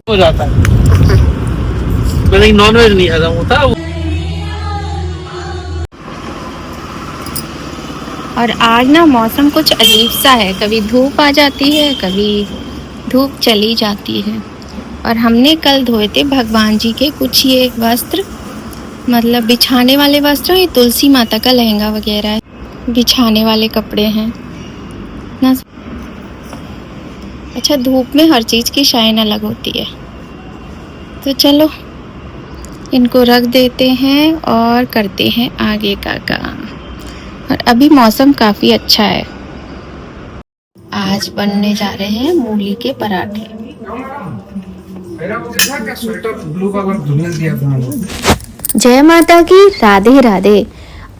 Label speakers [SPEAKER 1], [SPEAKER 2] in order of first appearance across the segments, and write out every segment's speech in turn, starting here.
[SPEAKER 1] हो जाता है। मैंने नॉन वेज नहीं हजम होता।
[SPEAKER 2] और आज ना मौसम कुछ अजीब सा है, कभी धूप आ जाती है, कभी धूप चली जाती है। और हमने कल धोए थे भगवान जी के कुछ ये वस्त्र, मतलब बिछाने वाले वस्त्र, ये तुलसी माता का लहंगा वगैरह है, बिछाने वाले कपड़े हैं ना। अच्छा, धूप में हर चीज़ की शाइन अलग होती है। तो चलो इनको रख देते हैं और करते हैं आगे का काम। और अभी मौसम काफ़ी अच्छा है। आज बनने जा रहे हैं मूली के पराठे। जय माता की, राधे राधे।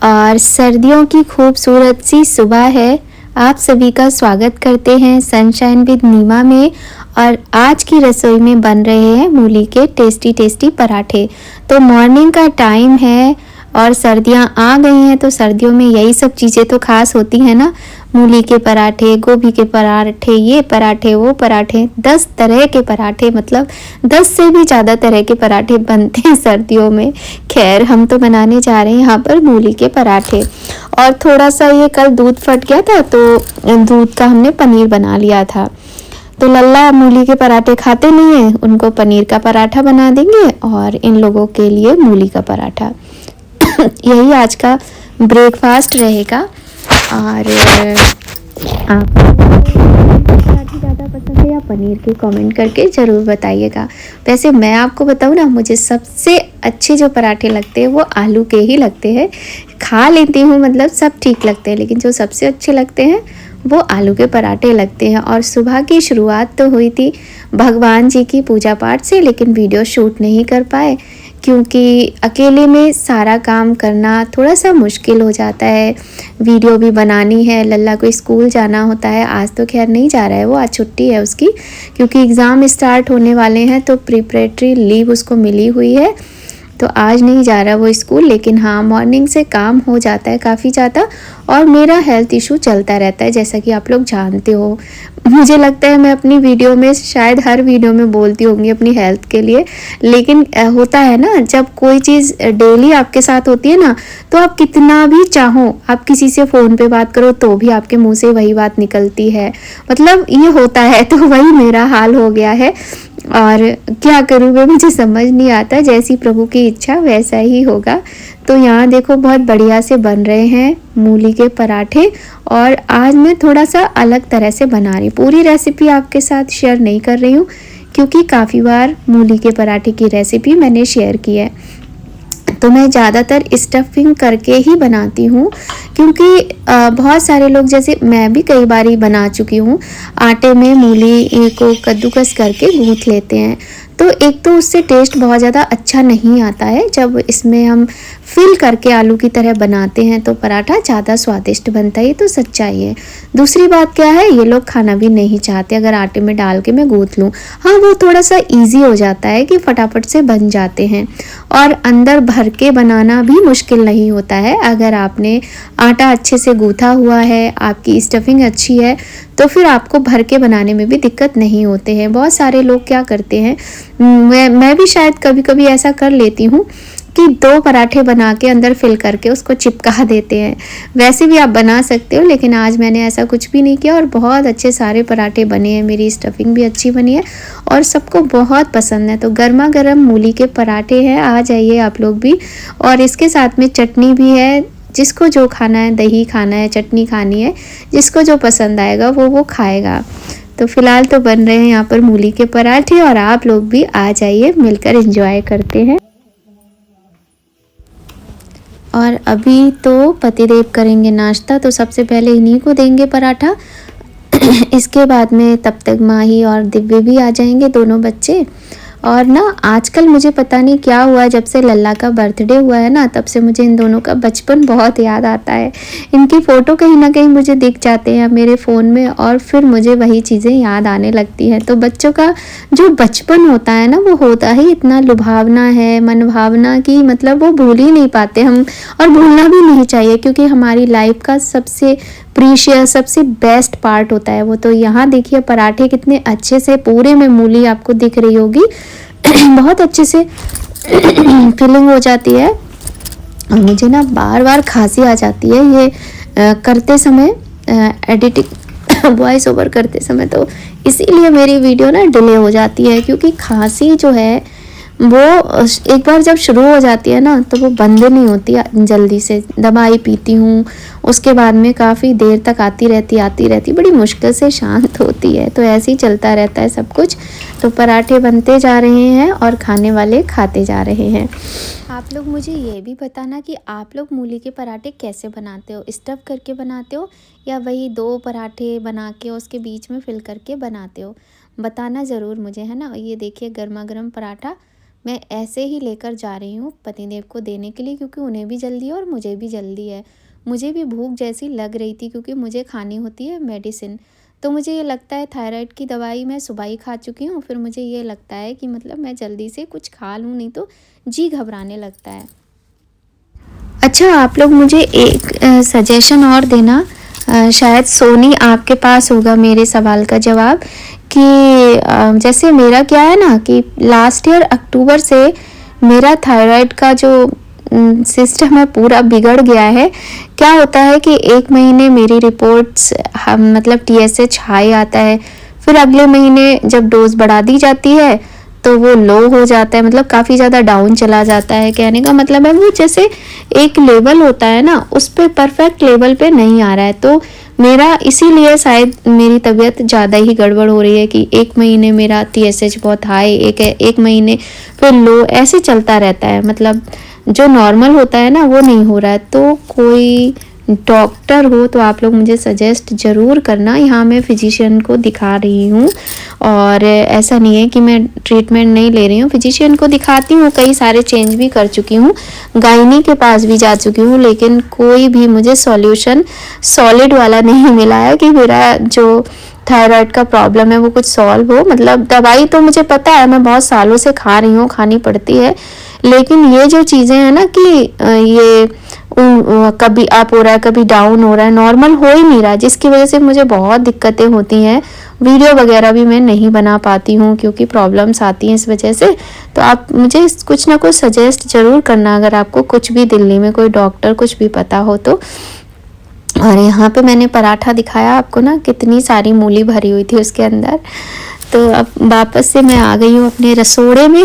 [SPEAKER 2] और सर्दियों की खूबसूरत सी सुबह है। आप सभी का स्वागत करते हैं सनशाइन विद नीमा में। और आज की रसोई में बन रहे हैं मूली के टेस्टी टेस्टी पराठे। तो मॉर्निंग का टाइम है और सर्दियां आ गई हैं, तो सर्दियों में यही सब चीज़ें तो खास होती हैं ना। मूली के पराठे, गोभी के पराठे, ये पराठे, वो पराठे, 10 तरह के पराठे, मतलब 10 से भी ज़्यादा तरह के पराठे बनते हैं सर्दियों में। खैर, हम तो बनाने जा रहे हैं यहाँ पर मूली के पराठे। और थोड़ा सा ये कल दूध फट गया था, तो दूध का हमने पनीर बना लिया था। तो लल्ला मूली के पराठे खाते नहीं हैं, उनको पनीर का पराठा बना देंगे और इन लोगों के लिए मूली का पराठा। यही आज का ब्रेकफास्ट रहेगा। और आपको ज़्यादा पसंद है या पनीर के, कमेंट करके ज़रूर बताइएगा। वैसे मैं आपको बताऊँ ना, मुझे सबसे अच्छे जो पराठे लगते हैं वो आलू के ही लगते हैं। खा लेती हूँ, मतलब सब ठीक लगते हैं, लेकिन जो सबसे अच्छे लगते हैं वो आलू के पराठे लगते हैं। और सुबह की शुरुआत तो हुई थी भगवान जी की पूजा पाठ से, लेकिन वीडियो शूट नहीं कर पाए क्योंकि अकेले में सारा काम करना थोड़ा सा मुश्किल हो जाता है। वीडियो भी बनानी है, लल्ला को स्कूल जाना होता है। आज तो खैर नहीं जा रहा है वो, आज छुट्टी है उसकी, क्योंकि एग्ज़ाम स्टार्ट होने वाले हैं, तो प्रिपरेटरी लीव उसको मिली हुई है, तो आज नहीं जा रहा वो स्कूल। लेकिन हाँ, मॉर्निंग से काम हो जाता है काफ़ी ज़्यादा। और मेरा हेल्थ इशू चलता रहता है, जैसा कि आप लोग जानते हो। मुझे लगता है मैं अपनी वीडियो में, शायद हर वीडियो में बोलती होंगी अपनी हेल्थ के लिए, लेकिन होता है ना, जब कोई चीज़ डेली आपके साथ होती है ना, तो आप कितना भी चाहो, आप किसी से फ़ोन पे बात करो तो भी आपके मुंह से वही बात निकलती है, मतलब ये होता है। तो वही मेरा हाल हो गया है। और क्या करूँ मैं, मुझे समझ नहीं आता, जैसी प्रभु की इच्छा वैसा ही होगा। तो यहाँ देखो बहुत बढ़िया से बन रहे हैं मूली के पराठे। और आज मैं थोड़ा सा अलग तरह से बना रही हूँ। पूरी रेसिपी आपके साथ शेयर नहीं कर रही हूँ, क्योंकि काफ़ी बार मूली के पराठे की रेसिपी मैंने शेयर की है। तो मैं ज़्यादातर स्टफिंग करके ही बनाती हूँ, क्योंकि बहुत सारे लोग, जैसे मैं भी कई बार ही बना चुकी हूँ, आटे में मूली को कद्दूकस करके गूँथ लेते हैं। तो एक तो उससे टेस्ट बहुत ज़्यादा अच्छा नहीं आता है। जब इसमें हम फिल करके आलू की तरह बनाते हैं तो पराठा ज़्यादा स्वादिष्ट बनता है, ये तो सच्चाई है। दूसरी बात क्या है, ये लोग खाना भी नहीं चाहते अगर आटे में डाल के मैं गूँथ लूँ। हाँ, वो थोड़ा सा ईजी हो जाता है कि फटाफट से बन जाते हैं, और अंदर भर के बनाना भी मुश्किल नहीं होता है। अगर आपने आटा अच्छे से गूँथा हुआ है, आपकी स्टफिंग अच्छी है, तो फिर आपको भर के बनाने में भी दिक्कत नहीं होते हैं। बहुत सारे लोग क्या करते हैं, मैं भी शायद कभी कभी ऐसा कर लेती हूँ कि 2 पराठे बना के अंदर फिल करके उसको चिपका देते हैं। वैसे भी आप बना सकते हो, लेकिन आज मैंने ऐसा कुछ भी नहीं किया और बहुत अच्छे सारे पराठे बने हैं। मेरी स्टफिंग भी अच्छी बनी है और सबको बहुत पसंद है। तो गर्मा गर्म मूली के पराठे हैं, आ जाइए आप लोग भी। और इसके साथ में चटनी भी है, जिसको जो खाना है, दही खाना है, चटनी खानी है, जिसको जो पसंद आएगा वो खाएगा। तो फिलहाल तो बन रहे हैं यहाँ पर मूली के पराठे, और आप लोग भी आ जाइए, मिलकर एंजॉय करते हैं। और अभी तो पतिदेव करेंगे नाश्ता, तो सबसे पहले इन्हीं को देंगे पराठा। इसके बाद में तब तक माही और दिव्य भी आ जाएंगे, दोनों बच्चे। और ना आजकल मुझे पता नहीं क्या हुआ, जब से लल्ला का बर्थडे हुआ है ना, तब से मुझे इन दोनों का बचपन बहुत याद आता है। इनकी फ़ोटो कहीं ना कहीं मुझे दिख जाते हैं मेरे फ़ोन में, और फिर मुझे वही चीज़ें याद आने लगती हैं। तो बच्चों का जो बचपन होता है ना, वो होता ही इतना लुभावना है, मनभावना की, मतलब वो भूल ही नहीं पाते हम, और भूलना भी नहीं चाहिए, क्योंकि हमारी लाइफ का सबसे प्रीशियस, सबसे बेस्ट पार्ट होता है वो। तो यहाँ देखिए पराठे कितने अच्छे से पूरे में मूली आपको दिख रही होगी बहुत अच्छे से फिलिंग हो जाती है। और मुझे ना बार बार खांसी आ जाती है ये करते समय, एडिटिंग वॉइस ओवर करते समय, तो इसीलिए मेरी वीडियो ना डिले हो जाती है, क्योंकि खांसी जो है वो एक बार जब शुरू हो जाती है ना तो वो बंद नहीं होती जल्दी से। दवाई पीती हूँ, उसके बाद में काफ़ी देर तक आती रहती, बड़ी मुश्किल से शांत होती है। तो ऐसे ही चलता रहता है सब कुछ। तो पराठे बनते जा रहे हैं और खाने वाले खाते जा रहे हैं। आप लोग मुझे ये भी बताना कि आप लोग मूली के पराठे कैसे बनाते हो, स्टफ़ करके बनाते हो या वही 2 पराठे बना के उसके बीच में फिल करके बनाते हो, बताना ज़रूर मुझे, है ना। ये देखिए गर्मा गर्म पराठा मैं ऐसे ही लेकर जा रही हूँ पतिदेव को देने के लिए, क्योंकि उन्हें भी जल्दी है और मुझे भी जल्दी है। मुझे भी भूख जैसी लग रही थी, क्योंकि मुझे खानी होती है मेडिसिन। तो मुझे ये लगता है थायराइड की दवाई मैं सुबह ही खा चुकी हूँ, फिर मुझे ये लगता है कि मतलब मैं जल्दी से कुछ खा लूँ, नहीं तो जी घबराने लगता है। अच्छा, आप लोग मुझे एक सजेशन और देना, शायद सोनी आपके पास होगा मेरे सवाल का जवाब, कि जैसे मेरा क्या है ना कि लास्ट ईयर अक्टूबर से मेरा थायराइड का जो सिस्टम है पूरा बिगड़ गया है। क्या होता है कि 1 महीने मेरी रिपोर्ट्स मतलब TSH हाई आता है, फिर अगले महीने जब डोज बढ़ा दी जाती है तो वो लो हो जाता है, मतलब काफ़ी ज़्यादा डाउन चला जाता है। कहने का मतलब है वो जैसे एक लेवल होता है ना, उस पर परफेक्ट लेवल पे नहीं आ रहा है। तो मेरा इसीलिए शायद मेरी तबीयत ज़्यादा ही गड़बड़ हो रही है कि 1 महीने मेरा TSH बहुत हाई, एक महीने फिर लो, ऐसे चलता रहता है। मतलब जो नॉर्मल होता है ना वो नहीं हो रहा है। तो कोई डॉक्टर हो तो आप लोग मुझे सजेस्ट ज़रूर करना। यहाँ मैं फिजिशियन को दिखा रही हूँ, और ऐसा नहीं है कि मैं ट्रीटमेंट नहीं ले रही हूँ, फिजिशियन को दिखाती हूँ। कई सारे चेंज भी कर चुकी हूँ, गायनी के पास भी जा चुकी हूँ, लेकिन कोई भी मुझे सॉल्यूशन सॉलिड वाला नहीं मिला है कि मेरा जो थायराइड का प्रॉब्लम है वो कुछ सॉल्व हो। मतलब दवाई तो मुझे पता है, मैं बहुत सालों से खा रही हूँ, खानी पड़ती है, लेकिन ये जो चीज़ें हैं ना कि ये कभी अप हो रहा है कभी डाउन हो रहा है, नॉर्मल हो ही नहीं रहा, जिसकी वजह से मुझे बहुत दिक्कतें होती हैं। वीडियो वगैरह भी मैं नहीं बना पाती हूँ क्योंकि प्रॉब्लम्स आती हैं इस वजह से। तो आप मुझे कुछ ना कुछ सजेस्ट ज़रूर करना अगर आपको कुछ भी दिल्ली में कोई डॉक्टर कुछ भी पता हो तो। और यहाँ पे मैंने पराठा दिखाया आपको ना, कितनी सारी मूली भरी हुई थी उसके अंदर। तो अब वापस से मैं आ गई हूँ अपने रसोड़े में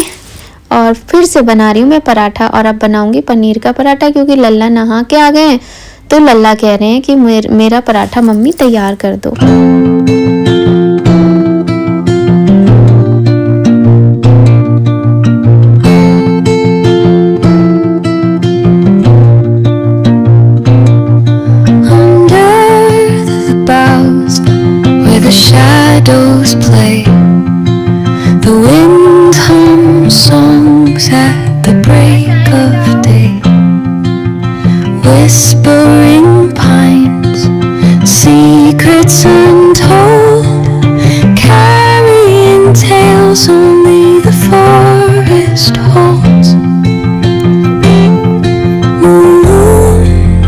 [SPEAKER 2] और फिर से बना रही हूँ मैं पराठा। और अब बनाऊंगी पनीर का पराठा, क्योंकि लल्ला नहा के आ गए हैं। तो लल्ला कह रहे हैं कि मेरा पराठा मम्मी तैयार कर दो।
[SPEAKER 3] Shadows play, the wind hums songs at the break of day, whispering pines, secrets untold, carrying tales only the forest holds. Moonlight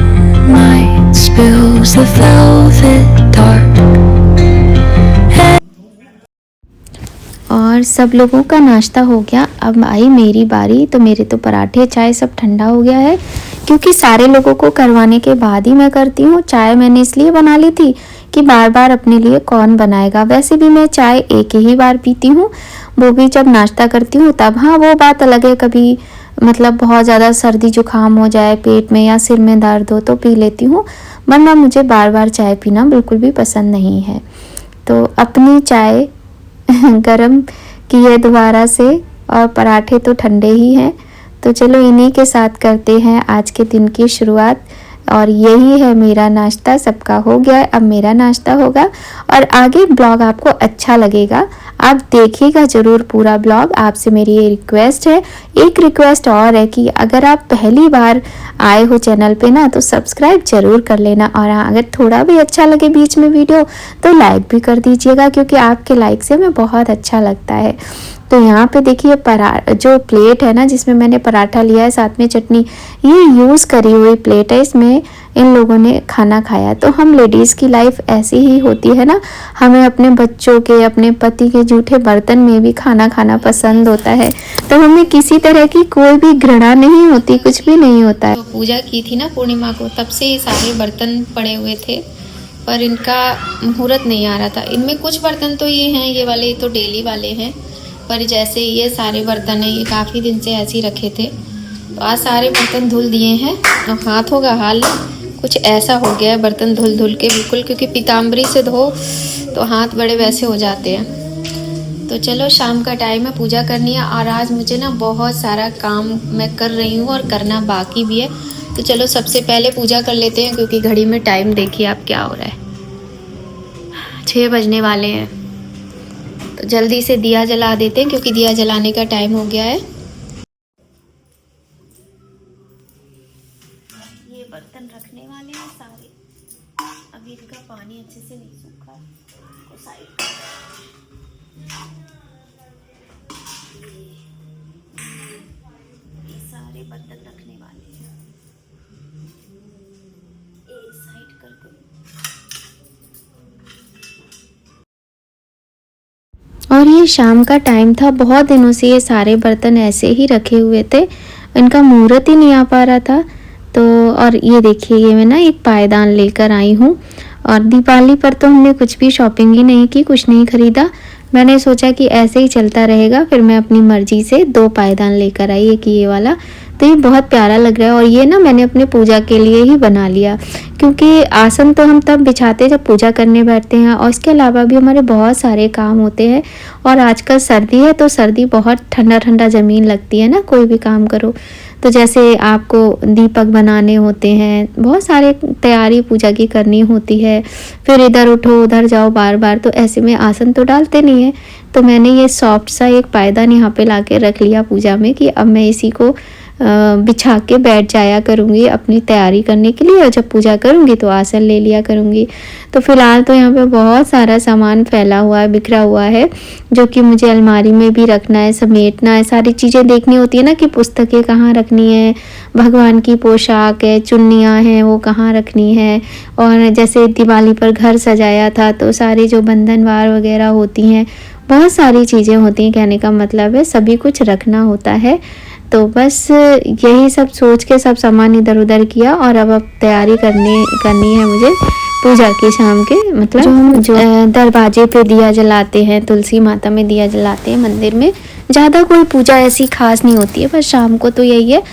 [SPEAKER 3] spills the velvet dark.
[SPEAKER 2] और सब लोगों का नाश्ता हो गया, अब आई मेरी बारी। तो मेरे तो पराठे चाय सब ठंडा हो गया है, क्योंकि सारे लोगों को करवाने के बाद ही मैं करती हूँ। चाय मैंने इसलिए बना ली थी कि बार बार अपने लिए कौन बनाएगा। वैसे भी मैं चाय एक ही बार पीती हूँ, वो भी जब नाश्ता करती हूँ तब। हाँ, वो बात अलग है, कभी मतलब बहुत ज़्यादा सर्दी जुकाम हो जाए पेट में या सिर में दर्द हो तो पी लेती हूँ, वरना मुझे बार बार चाय पीना बिल्कुल भी पसंद नहीं है। तो अपनी चाय गरम की है दोबारा से, और पराठे तो ठंडे ही हैं। तो चलो इन्हीं के साथ करते हैं आज के दिन की शुरुआत। और यही है मेरा नाश्ता, सबका हो गया, अब मेरा नाश्ता होगा। और आगे ब्लॉग आपको अच्छा लगेगा, आप देखिएगा ज़रूर पूरा ब्लॉग। आपसे मेरी ये रिक्वेस्ट है। एक रिक्वेस्ट और है कि अगर आप पहली बार आए हो चैनल पे ना, तो सब्सक्राइब ज़रूर कर लेना। और अगर थोड़ा भी अच्छा लगे बीच में वीडियो तो लाइक भी कर दीजिएगा, क्योंकि आपके लाइक से हमें बहुत अच्छा लगता है। तो यहाँ पे देखिए जो प्लेट है ना जिसमें मैंने पराठा लिया है साथ में चटनी, ये यूज़ करी हुई प्लेट है, इसमें इन लोगों ने खाना खाया। तो हम लेडीज़ की लाइफ ऐसी ही होती है ना, हमें अपने बच्चों के, अपने पति के जूठे बर्तन में भी खाना खाना पसंद होता है। तो हमें किसी तरह की कोई भी घृणा नहीं होती, कुछ भी नहीं होता है।
[SPEAKER 4] तो पूजा की थी ना पूर्णिमा को, तब से ये सारे बर्तन पड़े हुए थे, पर इनका मुहूर्त नहीं आ रहा था। इनमें कुछ बर्तन तो ये हैं, ये वाले तो डेली वाले हैं, पर जैसे ये सारे बर्तन हैं ये काफ़ी दिन से ऐसे ही रखे थे। तो आज सारे बर्तन धुल दिए हैं और हाथों का हाल कुछ ऐसा हो गया है बर्तन धुल धुल के बिल्कुल, क्योंकि पीताम्बरी से धो तो हाथ बड़े वैसे हो जाते हैं। तो चलो शाम का टाइम है, पूजा करनी है, और आज मुझे ना बहुत सारा काम मैं कर रही हूँ और करना बाकी भी है। तो चलो सबसे पहले पूजा कर लेते हैं, क्योंकि घड़ी में टाइम देखिए आप क्या हो रहा है, 6 बजने वाले हैं। तो जल्दी से दिया जला देते हैं, क्योंकि दिया जलाने का टाइम हो गया है। ये बर्तन रखने वाले हैं सारे, अभी इनका पानी अच्छे से नहीं सूखा, तो साइड ये सारे बर्तन रखने वाले हैं, एक साइड कर दो।
[SPEAKER 2] और ये शाम का टाइम था, बहुत दिनों से ये सारे बर्तन ऐसे ही रखे हुए थे, इनका मुहूर्त ही नहीं आ पा रहा था। तो और ये देखिए, ये मैं ना एक पायदान लेकर आई हूँ, और दिवाली पर तो हमने कुछ भी शॉपिंग ही नहीं की, कुछ नहीं ख़रीदा। मैंने सोचा कि ऐसे ही चलता रहेगा, फिर मैं अपनी मर्ज़ी से 2 पायदान लेकर आई, एक ये वाला। तो ये बहुत प्यारा लग रहा है, और ये ना मैंने अपने पूजा के लिए ही बना लिया, क्योंकि आसन तो हम तब बिछाते जब पूजा करने बैठते हैं, और इसके अलावा भी हमारे बहुत सारे काम होते हैं। और आजकल सर्दी है, तो सर्दी बहुत ठंडा ठंडा ज़मीन लगती है ना, कोई भी काम करो। तो जैसे आपको दीपक बनाने होते हैं, बहुत सारे तैयारी पूजा की करनी होती है, फिर इधर उठो उधर जाओ बार बार, तो ऐसे में आसन तो डालते नहीं है। तो मैंने ये सॉफ्ट सा एक पायदान यहाँ पे लाके रख लिया पूजा में, कि अब मैं इसी को बिछा के बैठ जाया करूँगी अपनी तैयारी करने के लिए, और जब पूजा करूँगी तो आसन ले लिया करूँगी। तो फ़िलहाल तो यहाँ पे बहुत सारा सामान फैला हुआ है, बिखरा हुआ है, जो कि मुझे अलमारी में भी रखना है, समेटना है, सारी चीज़ें देखनी होती है ना, कि पुस्तकें कहाँ रखनी है, भगवान की पोशाक है, चुन्नियाँ हैं वो कहाँ रखनी है, और जैसे दिवाली पर घर सजाया था तो सारी जो बंधनवार वगैरह होती हैं, बहुत सारी चीज़ें होती हैं, कहने का मतलब है सभी कुछ रखना होता है। तो बस यही सब सोच के सब सामान इधर उधर किया, और अब तैयारी करनी है मुझे पूजा की शाम के, मतलब जो दरवाजे पे दिया जलाते हैं, तुलसी माता में दिया जलाते हैं मंदिर में, ज़्यादा कोई पूजा ऐसी खास नहीं होती है, बस शाम को तो यही है।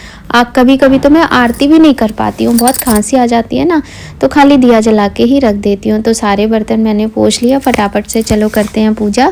[SPEAKER 2] कभी कभी तो मैं आरती भी नहीं कर पाती हूँ, बहुत खांसी आ जाती है ना, तो खाली दिया जला के ही रख देती हूँ। तो सारे बर्तन मैंने पोंछ लिया, फटाफट से चलो करते हैं पूजा।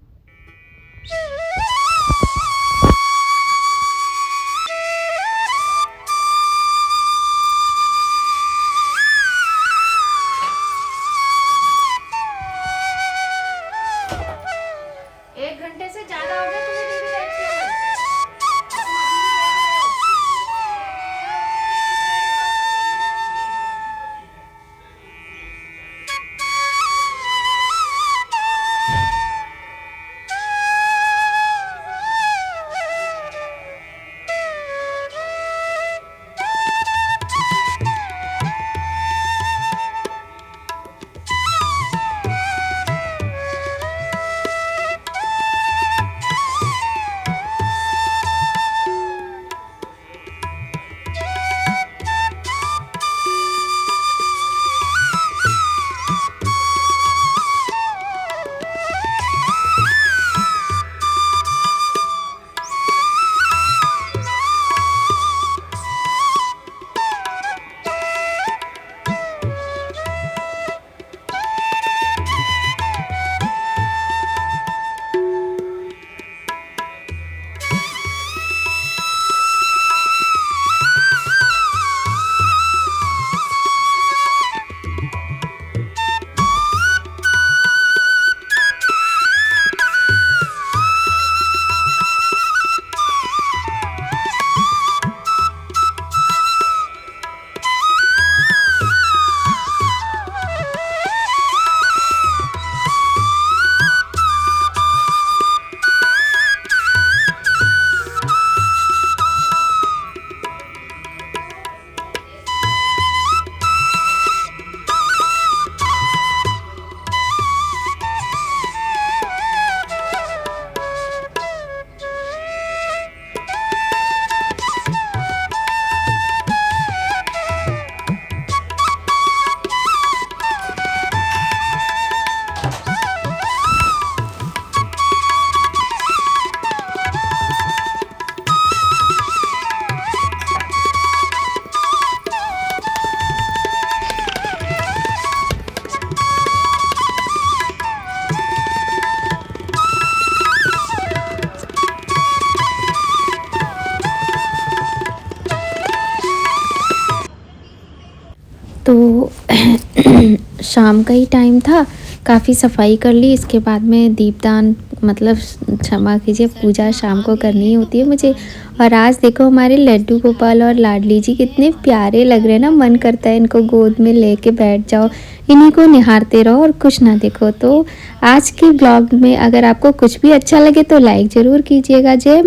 [SPEAKER 2] शाम का ही टाइम था, काफ़ी सफाई कर ली। इसके बाद में दीपदान, मतलब क्षमा कीजिए, पूजा शाम को करनी होती है मुझे। और आज देखो हमारे लड्डू गोपाल और लाडली जी कितने प्यारे लग रहे हैं ना, मन करता है इनको गोद में लेके बैठ जाओ, इन्हीं को निहारते रहो और कुछ ना देखो। तो आज के ब्लॉग में अगर आपको कुछ भी अच्छा लगे तो लाइक ज़रूर कीजिएगा। जय माता।